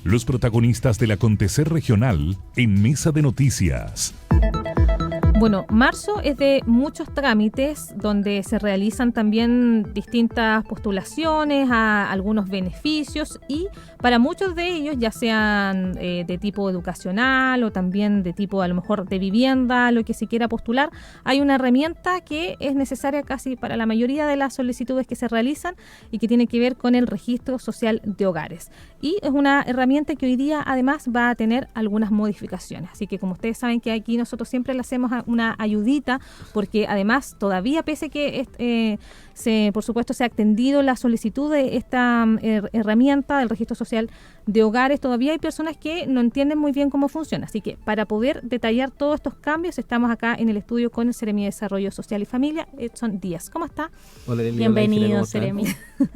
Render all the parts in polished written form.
Los protagonistas del acontecer regional en Mesa de Noticias. Bueno, marzo es de muchos trámites donde se realizan también distintas postulaciones a algunos beneficios y para muchos de ellos, ya sean de tipo educacional o también de tipo a lo mejor de vivienda, lo que se quiera postular, hay una herramienta que es necesaria casi para la mayoría de las solicitudes que se realizan y que tiene que ver con el registro social de hogares. Y es una herramienta que hoy día además va a tener algunas modificaciones. Así que como ustedes saben que aquí nosotros siempre le hacemos una ayudita, porque además todavía pese que por supuesto se ha extendido la solicitud de esta herramienta del registro social de hogares, todavía hay personas que no entienden muy bien cómo funciona. Así que para poder detallar todos estos cambios estamos acá en el estudio con el Seremi de Desarrollo Social y Familia, Edson Díaz. ¿Cómo está? Hola, Leli. Bienvenido, Seremi.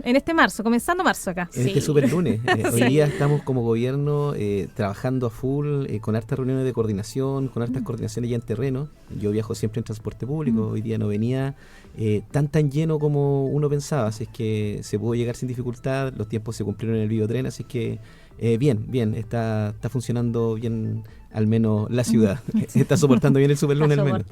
En este marzo, comenzando marzo acá. En este super lunes. Hoy día estamos como gobierno trabajando a full, con hartas reuniones de coordinación, con hartas coordinaciones ya en terreno. Yo viajo siempre en transporte público, hoy día no venía tan lleno como uno pensaba, así es que se pudo llegar sin dificultad, los tiempos se cumplieron en el videotren, así que bien, está funcionando bien, al menos la ciudad. Está soportando bien el superlunes al menos.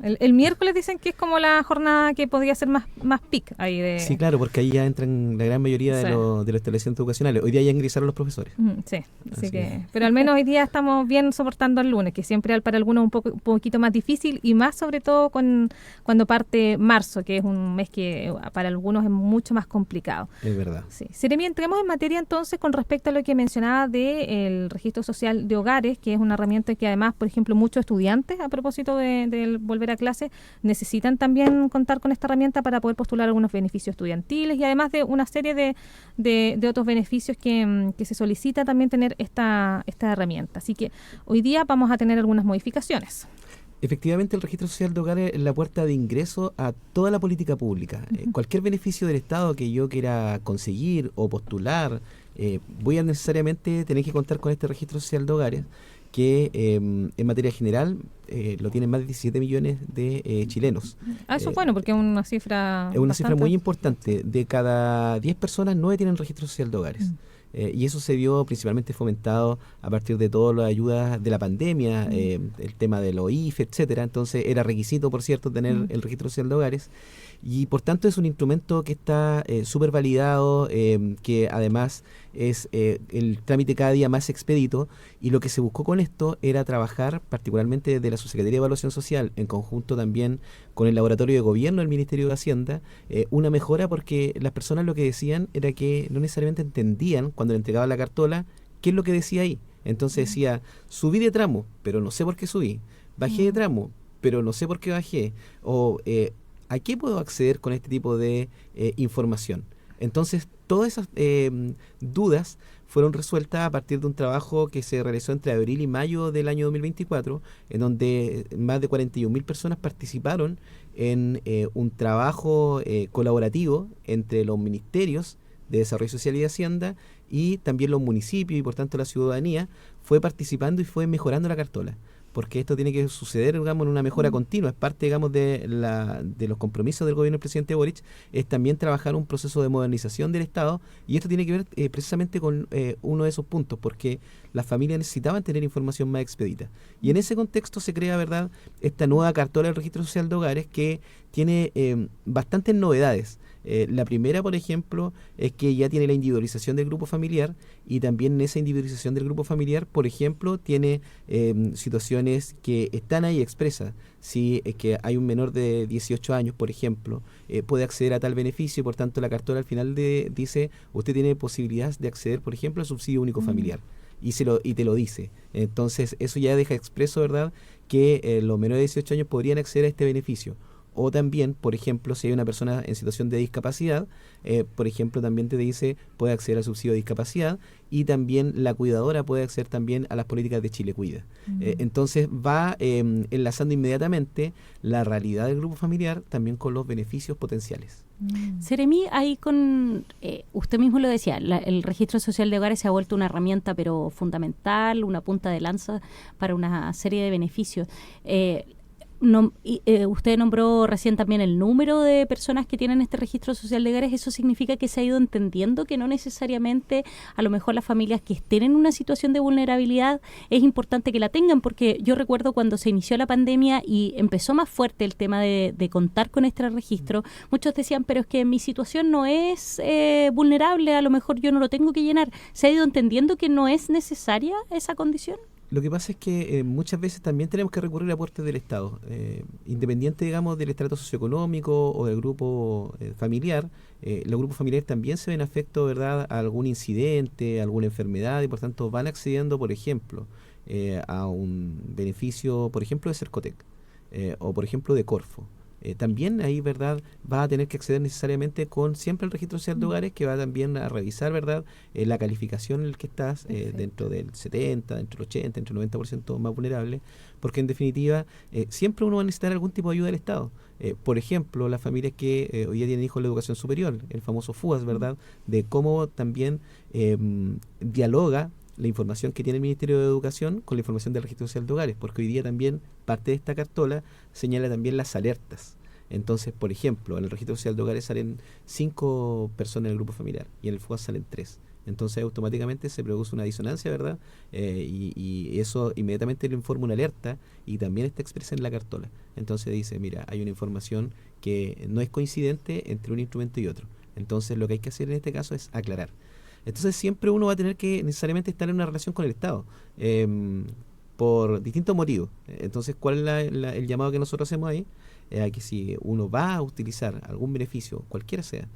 El miércoles dicen que es como la jornada que podría ser más peak ahí de... Sí, claro, porque ahí ya entran la gran mayoría de los establecimientos educacionales. Hoy día ya ingresaron los profesores. Sí, así que... Pero al menos hoy día estamos bien soportando el lunes, que siempre para algunos un poquito más difícil y más sobre todo cuando parte marzo, que es un mes que para algunos es mucho más complicado. Es verdad. Sí. Seremi, entremos en materia entonces con respecto a lo que mencionaba del registro social de hogares, que es una herramienta que además, por ejemplo, muchos estudiantes, a propósito de volver a clase, necesitan también contar con esta herramienta para poder postular algunos beneficios estudiantiles y además de una serie de otros beneficios que se solicita también tener esta herramienta. Así que hoy día vamos a tener algunas modificaciones. Efectivamente, el registro social de hogares es la puerta de ingreso a toda la política pública. Cualquier beneficio del Estado que yo quiera conseguir o postular, voy a necesariamente tener que contar con este registro social de hogares, que en materia general lo tienen más de 17 millones de chilenos. Eso es bueno, porque es una cifra... Es una cifra muy importante. De cada 10 personas, 9 tienen registro social de hogares. Y eso se vio principalmente fomentado a partir de todas las ayudas de la pandemia, el tema de los IFE, etcétera. Entonces era requisito, por cierto, tener el registro social de hogares. Y por tanto es un instrumento que está súper validado, que además es el trámite cada día más expedito, y lo que se buscó con esto era trabajar particularmente desde la Subsecretaría de Evaluación Social, en conjunto también con el Laboratorio de Gobierno del Ministerio de Hacienda, una mejora, porque las personas lo que decían era que no necesariamente entendían cuando le entregaban la cartola qué es lo que decía ahí. Entonces decía, subí de tramo, pero no sé por qué subí, bajé de tramo, pero no sé por qué bajé, o ¿a qué puedo acceder con este tipo de información? Entonces, todas esas dudas fueron resueltas a partir de un trabajo que se realizó entre abril y mayo del año 2024, en donde más de 41.000 personas participaron en un trabajo colaborativo entre los ministerios de Desarrollo Social y de Hacienda y también los municipios, y por tanto la ciudadanía fue participando y fue mejorando la cartola, porque esto tiene que suceder, digamos, en una mejora continua. Es parte, digamos, de los compromisos del gobierno del presidente Boric, es también trabajar un proceso de modernización del Estado, y esto tiene que ver precisamente con uno de esos puntos, porque las familias necesitaban tener información más expedita. Y en ese contexto se crea, ¿verdad?, esta nueva cartola del Registro Social de Hogares, que tiene bastantes novedades. La primera, por ejemplo, es que ya tiene la individualización del grupo familiar, y también en esa individualización del grupo familiar, por ejemplo, tiene situaciones que están ahí expresas. Si es que hay un menor de 18 años, por ejemplo, puede acceder a tal beneficio, y por tanto la cartola al final dice, usted tiene posibilidad de acceder, por ejemplo, al subsidio único familiar. Y te lo dice. Entonces eso ya deja expreso, ¿verdad?, que los menores de 18 años podrían acceder a este beneficio. O también, por ejemplo, si hay una persona en situación de discapacidad, por ejemplo, también te dice, puede acceder al subsidio de discapacidad, y también la cuidadora puede acceder también a las políticas de Chile Cuida. Entonces va enlazando inmediatamente la realidad del grupo familiar también con los beneficios potenciales. Seremi, ahí usted mismo lo decía, el registro social de hogares se ha vuelto una herramienta pero fundamental, una punta de lanza para una serie de beneficios. Usted nombró recién también el número de personas que tienen este registro social de hogares. ¿Eso significa que se ha ido entendiendo que no necesariamente a lo mejor las familias que estén en una situación de vulnerabilidad es importante que la tengan? Porque yo recuerdo cuando se inició la pandemia y empezó más fuerte el tema de contar con este registro, muchos decían, pero es que mi situación no es vulnerable, a lo mejor yo no lo tengo que llenar. ¿Se ha ido entendiendo que no es necesaria esa condición? Lo que pasa es que muchas veces también tenemos que recurrir a aportes del Estado, independiente, digamos, del estrato socioeconómico o del grupo familiar. Los grupos familiares también se ven afectos, ¿verdad?, a algún incidente, a alguna enfermedad, y por tanto van accediendo, por ejemplo, a un beneficio, por ejemplo, de Cercotec o, por ejemplo, de Corfo. También ahí, ¿verdad?, va a tener que acceder necesariamente con siempre el registro social de hogares, que va también a revisar, ¿verdad?, la calificación en la que estás, dentro del 70, dentro del 80, dentro del 90% más vulnerable, porque en definitiva siempre uno va a necesitar algún tipo de ayuda del Estado. Por ejemplo, las familias que hoy día tienen hijos en la educación superior, el famoso FUAS, ¿verdad?, de cómo también dialoga la información que tiene el Ministerio de Educación con la información del registro social de hogares, porque hoy día también parte de esta cartola señala también las alertas. Entonces, por ejemplo, en el registro social de hogares salen 5 personas en el grupo familiar y en el FUAS salen 3. Entonces automáticamente se produce una disonancia, ¿verdad? Y eso inmediatamente le informa una alerta y también está expresa en la cartola. Entonces dice, mira, hay una información que no es coincidente entre un instrumento y otro. Entonces lo que hay que hacer en este caso es aclarar. Entonces siempre uno va a tener que necesariamente estar en una relación con el Estado, por distintos motivos. Entonces, ¿cuál es el llamado que nosotros hacemos ahí? A que si uno va a utilizar algún beneficio, cualquiera sea,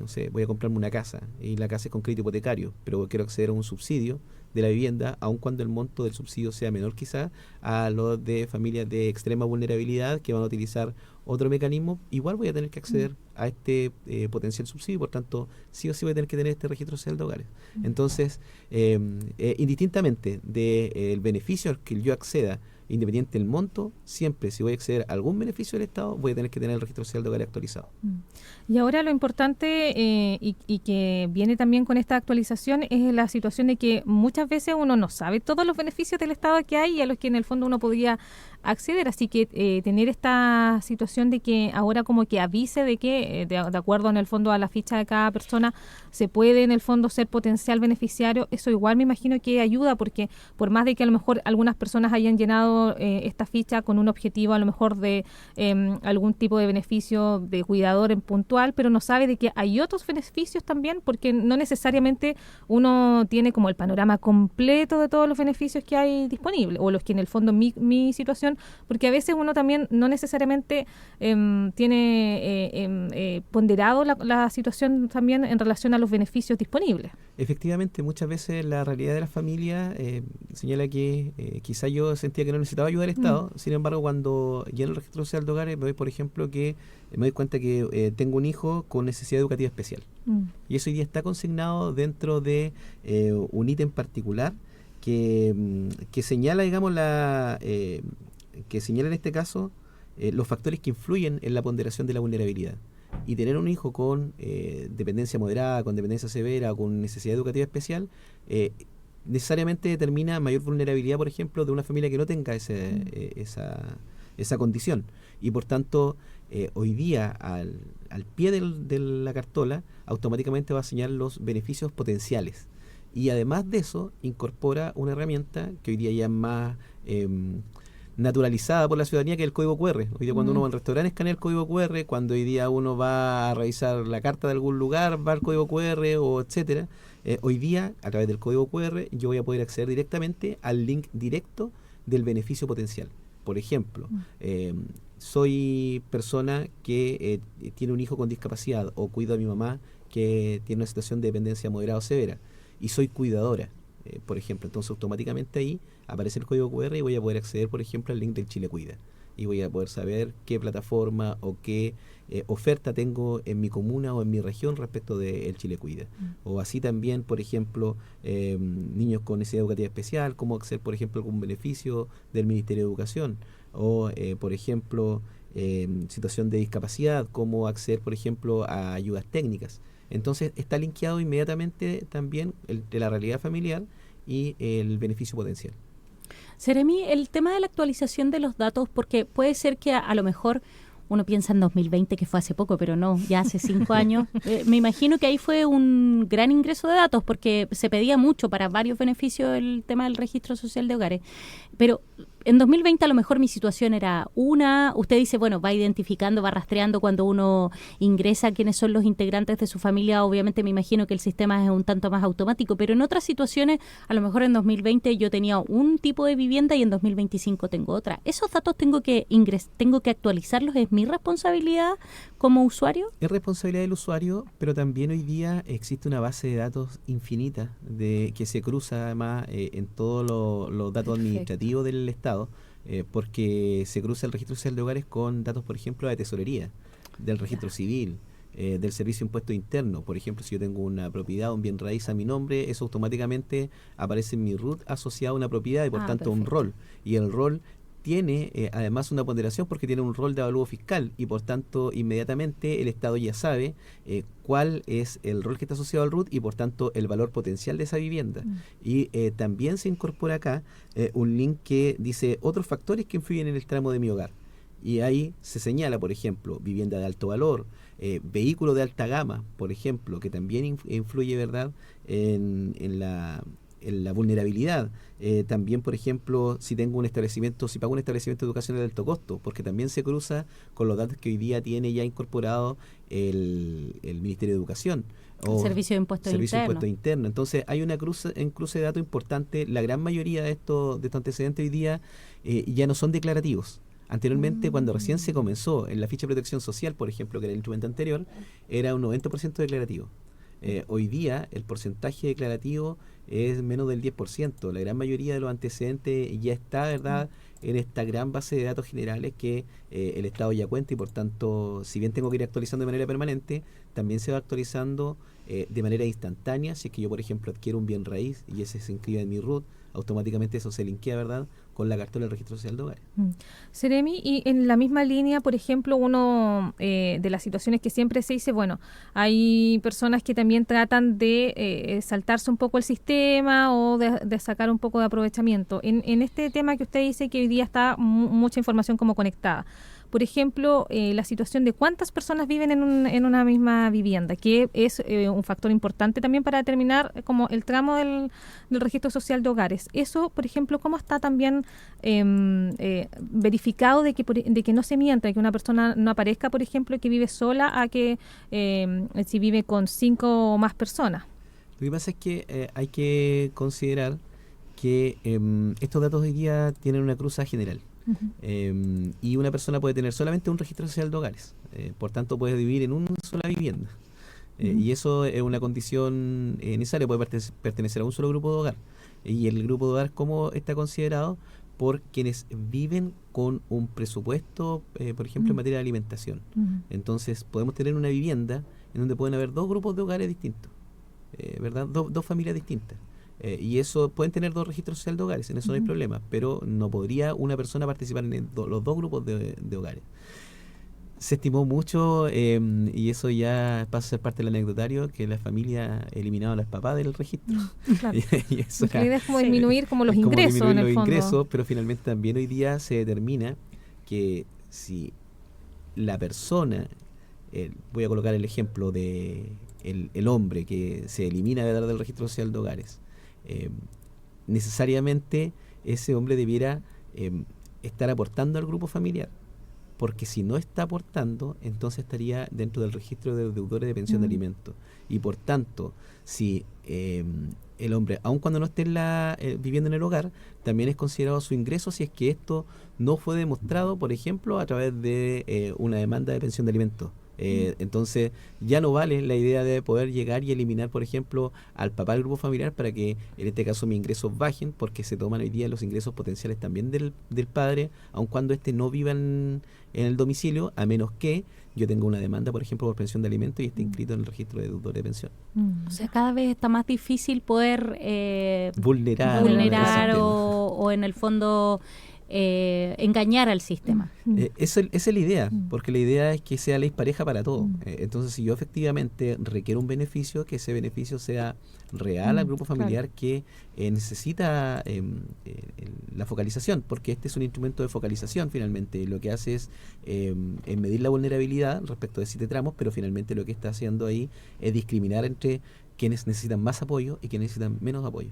no sé, voy a comprarme una casa y la casa es con crédito hipotecario, pero quiero acceder a un subsidio de la vivienda, aun cuando el monto del subsidio sea menor quizá a los de familias de extrema vulnerabilidad que van a utilizar otro mecanismo, igual voy a tener que acceder a este potencial subsidio, por tanto sí o sí voy a tener que tener este registro social de hogares. Entonces, indistintamente del beneficio al que yo acceda, independiente del monto, siempre si voy a acceder a algún beneficio del Estado, voy a tener que tener el registro social de hogares actualizado. Y ahora lo importante y que viene también con esta actualización es la situación de que muchas veces uno no sabe todos los beneficios del Estado que hay y a los que en el fondo uno podría acceder, así que tener esta situación de que ahora como que avise de que de acuerdo en el fondo a la ficha de cada persona se puede en el fondo ser potencial beneficiario, eso igual me imagino que ayuda, porque por más de que a lo mejor algunas personas hayan llenado esta ficha con un objetivo a lo mejor de algún tipo de beneficio de cuidador en puntual, pero no sabe de que hay otros beneficios también, porque no necesariamente uno tiene como el panorama completo de todos los beneficios que hay disponibles, o los que en el fondo mi situación, porque a veces uno también no necesariamente tiene ponderado la situación también en relación a los beneficios disponibles. Efectivamente, muchas veces la realidad de la familia señala que quizá yo sentía que no necesitaba ayuda del Estado, sin embargo cuando lleno el registro social de hogares me doy, por ejemplo, que me doy cuenta que tengo un hijo con necesidad educativa especial. Y eso hoy día está consignado dentro de un ítem particular que señala, digamos, que señala en este caso los factores que influyen en la ponderación de la vulnerabilidad. Y tener un hijo con dependencia moderada, con dependencia severa o con necesidad educativa especial necesariamente determina mayor vulnerabilidad, por ejemplo, de una familia que no tenga esa condición. Y por tanto, hoy día al pie de la cartola automáticamente va a señalar los beneficios potenciales. Y además de eso, incorpora una herramienta que hoy día ya es más naturalizada por la ciudadanía, que es el código QR. Hoy día cuando uno va al restaurante escanea el código QR, cuando hoy día uno va a revisar la carta de algún lugar, va al código QR o etcétera. Hoy día, a través del código QR, yo voy a poder acceder directamente al link directo del beneficio potencial. Por ejemplo, soy persona que tiene un hijo con discapacidad o cuido a mi mamá que tiene una situación de dependencia moderada o severa y soy cuidadora, por ejemplo. Entonces automáticamente ahí aparece el código QR y voy a poder acceder, por ejemplo, al link del Chile Cuida y voy a poder saber qué plataforma o qué oferta tengo en mi comuna o en mi región respecto del Chile Cuida. O así también, por ejemplo, niños con necesidad educativa especial, cómo acceder, por ejemplo, a algún beneficio del Ministerio de Educación. O, por ejemplo, situación de discapacidad, cómo acceder, por ejemplo, a ayudas técnicas. Entonces está linkeado inmediatamente también de la realidad familiar y el beneficio potencial. Seremi, el tema de la actualización de los datos, porque puede ser que a lo mejor uno piensa en 2020, que fue hace poco, pero no, ya hace 5 años. Me imagino que ahí fue un gran ingreso de datos, porque se pedía mucho para varios beneficios el tema del registro social de hogares. Pero en 2020 a lo mejor mi situación era usted dice, bueno, va identificando, va rastreando cuando uno ingresa quiénes son los integrantes de su familia. Obviamente me imagino que el sistema es un tanto más automático, pero en otras situaciones, a lo mejor en 2020 yo tenía un tipo de vivienda y en 2025 tengo otra. ¿Esos datos tengo que actualizarlos? ¿Es mi responsabilidad como usuario? Es responsabilidad del usuario, pero también hoy día existe una base de datos infinita que se cruza además en todos los datos administrativos del Estado, porque se cruza el registro social de hogares con datos, por ejemplo, de tesorería, del registro civil, del servicio de impuesto interno. Por ejemplo, si yo tengo una propiedad, un bien raíz a mi nombre, eso automáticamente aparece en mi RUT asociado a una propiedad y por tanto un rol. Y el rol tiene además una ponderación porque tiene un rol de avalúo fiscal y por tanto inmediatamente el Estado ya sabe cuál es el rol que está asociado al RUT y por tanto el valor potencial de esa vivienda. Y también se incorpora acá un link que dice otros factores que influyen en el tramo de mi hogar. Y ahí se señala, por ejemplo, vivienda de alto valor, vehículo de alta gama, por ejemplo, que también influye, ¿verdad?, en la vulnerabilidad. También, por ejemplo, si pago un establecimiento educacional de alto costo, porque también se cruza con los datos que hoy día tiene ya incorporado el Ministerio de Educación. O Servicio de Impuestos Internos. Entonces, hay un cruce de datos importante. La gran mayoría de estos antecedentes hoy día ya no son declarativos. Anteriormente, cuando recién se comenzó en la ficha de protección social, por ejemplo, que era el instrumento anterior, era un 90% declarativo. Hoy día el porcentaje declarativo es menos del 10%. La gran mayoría de los antecedentes ya está, ¿verdad?, en esta gran base de datos generales que el Estado ya cuenta y por tanto, si bien tengo que ir actualizando de manera permanente, también se va actualizando de manera instantánea. Si es que yo, por ejemplo, adquiero un bien raíz y ese se inscribe en mi RUT, automáticamente eso se linkea, ¿verdad?, con la cartera del registro social de hogares. Seremi, y en la misma línea, por ejemplo, uno de las situaciones que siempre se dice, bueno, hay personas que también tratan de saltarse un poco el sistema o de sacar un poco de aprovechamiento. En este tema que usted dice que hoy día está mucha información como conectada, por ejemplo, la situación de cuántas personas viven en una misma vivienda, que es un factor importante también para determinar como el tramo del registro social de hogares. Eso, por ejemplo, ¿cómo está también verificado de que no se mienta, que una persona no aparezca, por ejemplo, que vive sola a que si vive con 5 o más personas? Lo que pasa es que hay que considerar que estos datos hoy día tienen una cruza general. Y una persona puede tener solamente un registro social de hogares, por tanto puede vivir en una sola vivienda, y eso es una condición necesaria. Puede pertenecer a un solo grupo de hogar, y el grupo de hogar, ¿cómo está considerado? Por quienes viven con un presupuesto, por ejemplo, en materia de alimentación. Entonces podemos tener una vivienda en donde pueden haber 2 grupos de hogares distintos, ¿verdad? Dos familias distintas. Y eso pueden tener 2 registros sociales de hogares, en eso no hay problema, pero no podría una persona participar en los 2 grupos de hogares. Se estimó mucho, y eso ya pasa a ser parte del anecdotario, que la familia eliminaba a los papás del registro. Claro. y eso la idea es como disminuir como los ingresos, en el fondo. Ingresos, pero finalmente también hoy día se determina que si la persona, voy a colocar el ejemplo de el hombre que se elimina del registro social de hogares, necesariamente ese hombre debiera estar aportando al grupo familiar, porque si no está aportando, entonces estaría dentro del registro de deudores de pensión de alimentos, y por tanto, si el hombre, aun cuando no esté viviendo en el hogar, también es considerado su ingreso si es que esto no fue demostrado, por ejemplo, a través de una demanda de pensión de alimentos. Entonces ya no vale la idea de poder llegar y eliminar, por ejemplo, al papá del grupo familiar para que en este caso mis ingresos bajen, porque se toman hoy día los ingresos potenciales también del padre, aun cuando éste no viva en el domicilio, a menos que yo tenga una demanda, por ejemplo, por pensión de alimentos y esté inscrito en el registro de deudores de pensión. O sea, cada vez está más difícil poder vulnerar o en el fondo engañar al sistema. Esa es la idea, porque la idea es que sea ley pareja para todos. Entonces, si yo efectivamente requiero un beneficio, que ese beneficio sea real al grupo familiar que necesita la focalización, porque este es un instrumento de focalización finalmente. Lo que hace es medir la vulnerabilidad respecto de 7 tramos, pero finalmente lo que está haciendo ahí es discriminar entre quienes necesitan más apoyo y quienes necesitan menos apoyo.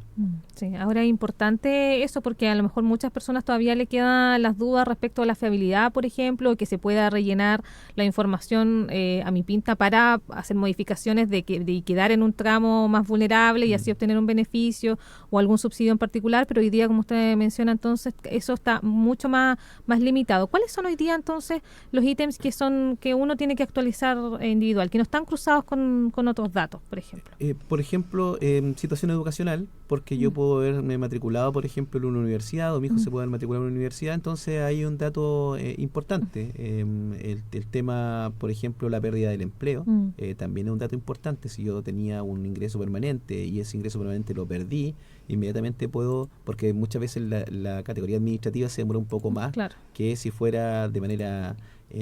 Sí, ahora es importante eso porque a lo mejor muchas personas todavía le quedan las dudas respecto a la fiabilidad, por ejemplo, que se pueda rellenar la información a mi pinta para hacer modificaciones de quedar en un tramo más vulnerable y así obtener un beneficio o algún subsidio en particular, pero hoy día, como usted menciona, entonces eso está mucho más limitado. ¿Cuáles son hoy día entonces los ítems que uno tiene que actualizar individual, que no están cruzados con otros datos, por ejemplo? Por ejemplo, situación educacional, porque yo puedo haberme matriculado, por ejemplo, en una universidad, o mi hijo se puede haber matriculado en una universidad, entonces hay un dato importante. El tema, por ejemplo, la pérdida del empleo, también es un dato importante. Si yo tenía un ingreso permanente y ese ingreso permanente lo perdí, inmediatamente puedo, porque muchas veces la categoría administrativa se demora un poco más que si fuera de manera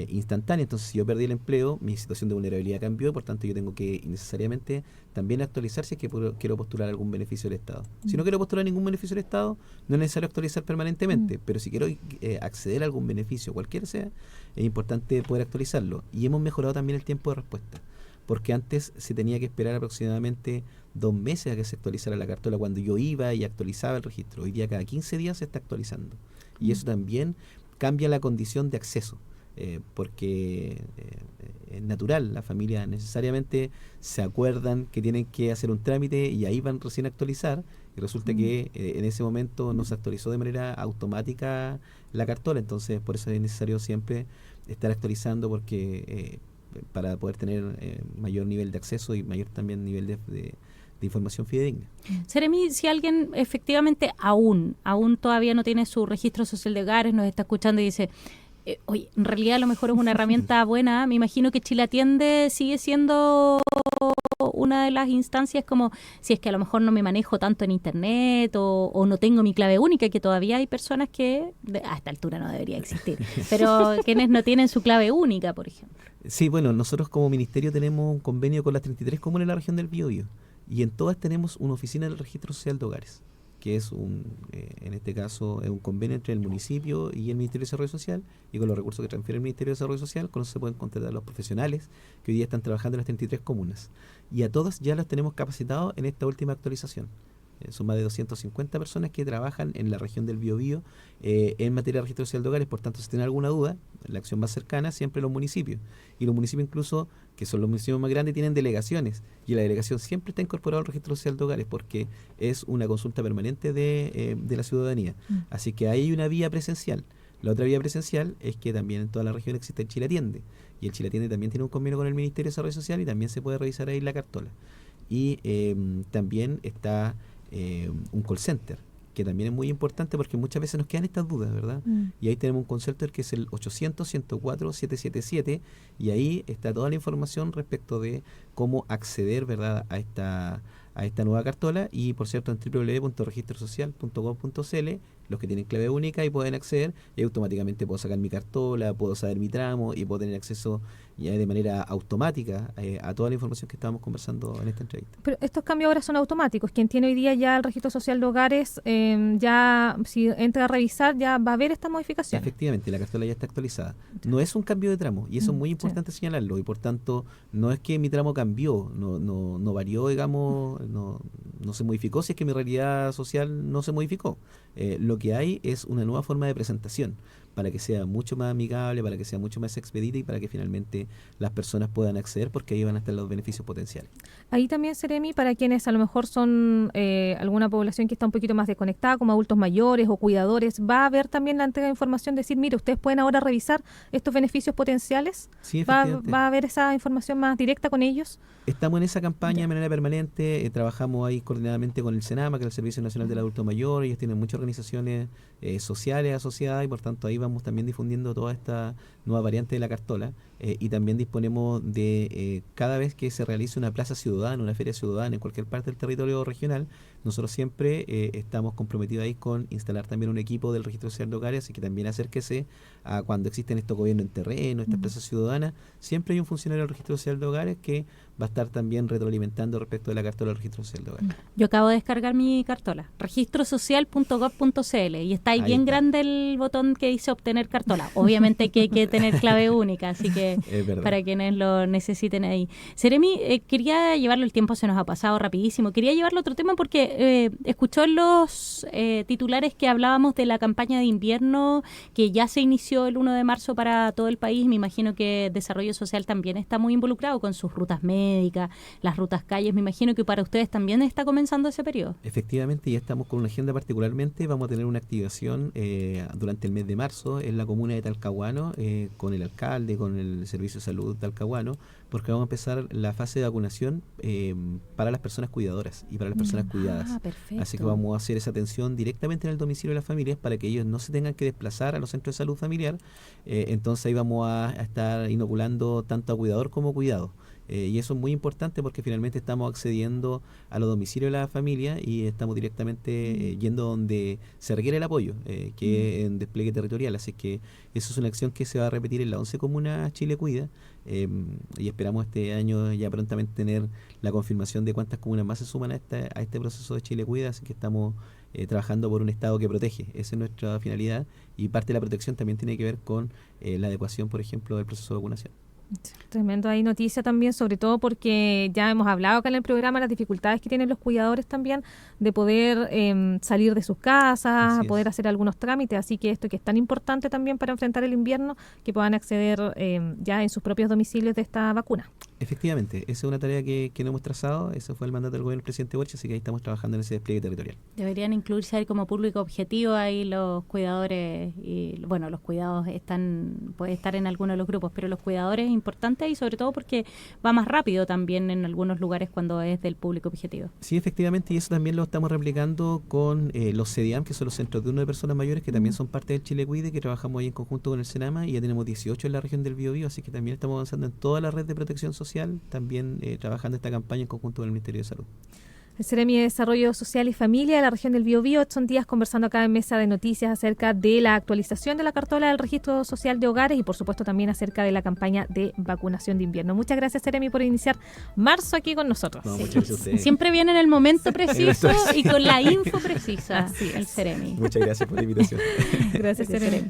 instantánea. Entonces, si yo perdí el empleo, mi situación de vulnerabilidad cambió y por tanto yo tengo que necesariamente también actualizar si es que quiero postular algún beneficio del Estado. Si no quiero postular ningún beneficio del Estado, no es necesario actualizar permanentemente, pero si quiero acceder a algún beneficio, cualquiera sea, es importante poder actualizarlo. Y hemos mejorado también el tiempo de respuesta, porque antes se tenía que esperar aproximadamente 2 meses a que se actualizara la cartola cuando yo iba y actualizaba el registro. Hoy día cada 15 días se está actualizando. Y eso también cambia la condición de acceso. Porque es natural, las familias necesariamente se acuerdan que tienen que hacer un trámite y ahí van recién a actualizar y resulta que en ese momento no se actualizó de manera automática la cartola, entonces por eso es necesario siempre estar actualizando porque para poder tener mayor nivel de acceso y mayor también nivel de información fidedigna. Seremi, si alguien efectivamente aún todavía no tiene su registro social de hogares, nos está escuchando y dice oye, en realidad a lo mejor es una herramienta buena. Me imagino que Chile Atiende sigue siendo una de las instancias como si es que a lo mejor no me manejo tanto en internet o no tengo mi clave única, que todavía hay personas que a esta altura no debería existir, pero quienes no tienen su clave única, por ejemplo. Sí, bueno, nosotros como ministerio tenemos un convenio con las 33 comunas de la región del Biobío y en todas tenemos una oficina del registro social de hogares, que es en este caso es un convenio entre el municipio y el Ministerio de Desarrollo Social, y con los recursos que transfiere el Ministerio de Desarrollo Social, con eso se pueden contratar a los profesionales que hoy día están trabajando en las 33 comunas. Y a todas ya los tenemos capacitados en esta última actualización. Son más de 250 personas que trabajan en la región del Biobío en materia de registro social de hogares. Por tanto, si tienen alguna duda, la acción más cercana siempre los municipios. Y los municipios incluso, que son los municipios más grandes, tienen delegaciones. Y la delegación siempre está incorporada al registro social de hogares porque es una consulta permanente de la ciudadanía. Así que hay una vía presencial. La otra vía presencial es que también en toda la región existe el Chile Atiende. Y el Chile Atiende también tiene un convenio con el Ministerio de Desarrollo Social y también se puede revisar ahí la cartola. Y también está un call center, que también es muy importante porque muchas veces nos quedan estas dudas, ¿verdad? Y ahí tenemos un call center que es el 800-104-777 y ahí está toda la información respecto de cómo acceder, ¿verdad?, a esta nueva cartola. Y por cierto, en www.registrosocial.gov.cl los que tienen clave única y pueden acceder, y automáticamente puedo sacar mi cartola, puedo saber mi tramo y puedo tener acceso ya de manera automática a toda la información que estábamos conversando en esta entrevista. Pero estos cambios ahora son automáticos. Quien tiene hoy día ya el registro social de hogares, ya si entra a revisar, ya va a ver esta modificación. Efectivamente, la cartola ya está actualizada. No es un cambio de tramo, y eso es muy importante señalarlo, y por tanto no es que mi tramo cambió, no varió, digamos, no se modificó, si es que mi realidad social no se modificó. Lo que hay es una nueva forma de presentación para que sea mucho más amigable, para que sea mucho más expedita y para que finalmente las personas puedan acceder, porque ahí van a estar los beneficios potenciales. Ahí también, Seremi, para quienes a lo mejor son alguna población que está un poquito más desconectada, como adultos mayores o cuidadores, ¿va a haber también la entrega de información? Decir, mire, ustedes pueden ahora revisar estos beneficios potenciales. Sí, ¿Va a haber esa información más directa con ellos? Estamos en esa campaña de manera permanente, trabajamos ahí coordinadamente con el SENAMA, que es el Servicio Nacional del Adulto Mayor. Ellos tienen muchas organizaciones sociales asociadas y por tanto ahí vamos también difundiendo toda esta nueva variante de la cartola y también disponemos de cada vez que se realice una plaza ciudadana, una feria ciudadana en cualquier parte del territorio regional, nosotros siempre estamos comprometidos ahí con instalar también un equipo del Registro Social de Hogares, así que también acérquese a cuando existen estos gobiernos en terreno, estas plazas ciudadanas, siempre hay un funcionario del Registro Social de Hogares que va a estar también retroalimentando respecto de la cartola del Registro Social de Hogares. Yo acabo de descargar mi cartola, registrosocial.gov.cl, y está ahí bien grande el botón que dice obtener cartola. Obviamente que hay que tener clave única, así que para quienes lo necesiten ahí. Seremi, quería llevarlo, el tiempo se nos ha pasado rapidísimo, quería llevarlo a otro tema porque escuchó en los titulares que hablábamos de la campaña de invierno que ya se inició el 1 de marzo para todo el país. Me imagino que Desarrollo Social también está muy involucrado con sus rutas médicas, las rutas calles. Me imagino que para ustedes también está comenzando ese periodo. Efectivamente, ya estamos con una agenda particularmente. Vamos a tener una activación durante el mes de marzo en la comuna de Talcahuano, con el alcalde, con el Servicio de Salud Talcahuano, porque vamos a empezar la fase de vacunación para las personas cuidadoras y para las personas cuidadas. Perfecto. Así que vamos a hacer esa atención directamente en el domicilio de las familias para que ellos no se tengan que desplazar a los centros de salud familiar. Entonces ahí vamos a estar inoculando tanto a cuidador como cuidado. Y eso es muy importante porque finalmente estamos accediendo a los domicilios de la familia y estamos directamente yendo donde se requiere el apoyo, que es en despliegue territorial. Así que eso es una acción que se va a repetir en las 11 comunas Chile Cuida, y esperamos este año ya prontamente tener la confirmación de cuántas comunas más se suman a este proceso de Chile Cuida. Así que estamos trabajando por un Estado que protege. Esa es nuestra finalidad, y parte de la protección también tiene que ver con la adecuación, por ejemplo, del proceso de vacunación. Tremendo, hay noticia también, sobre todo porque ya hemos hablado acá en el programa las dificultades que tienen los cuidadores también de poder salir de sus casas, poder hacer algunos trámites, así que esto que es tan importante también para enfrentar el invierno, que puedan acceder ya en sus propios domicilios de esta vacuna. Efectivamente, esa es una tarea que no hemos trazado, ese fue el mandato del gobierno del presidente Boric, así que ahí estamos trabajando en ese despliegue territorial. Deberían incluirse ahí como público objetivo ahí los cuidadores, y bueno, los cuidados puede estar en alguno de los grupos, pero los cuidadores es importante, y sobre todo porque va más rápido también en algunos lugares cuando es del público objetivo. Sí, efectivamente, y eso también lo estamos replicando con los CEDIAM, que son los centros de uno de personas mayores, que también son parte del Chile Cuide, que trabajamos ahí en conjunto con el Senama, y ya tenemos 18 en la región del Biobío, así que también estamos avanzando en toda la red de protección social, también trabajando esta campaña en conjunto con el Ministerio de Salud. El Seremi de Desarrollo Social y Familia de la región del Biobío, Edson Díaz, conversando acá en Mesa de Noticias acerca de la actualización de la cartola del Registro Social de Hogares y por supuesto también acerca de la campaña de vacunación de invierno. Muchas gracias, Seremi, por iniciar marzo aquí con nosotros. No, muchas gracias a ustedes. Siempre viene en el momento preciso y con la info precisa. Así es. El Seremi. Muchas gracias por la invitación. Gracias, Seremi.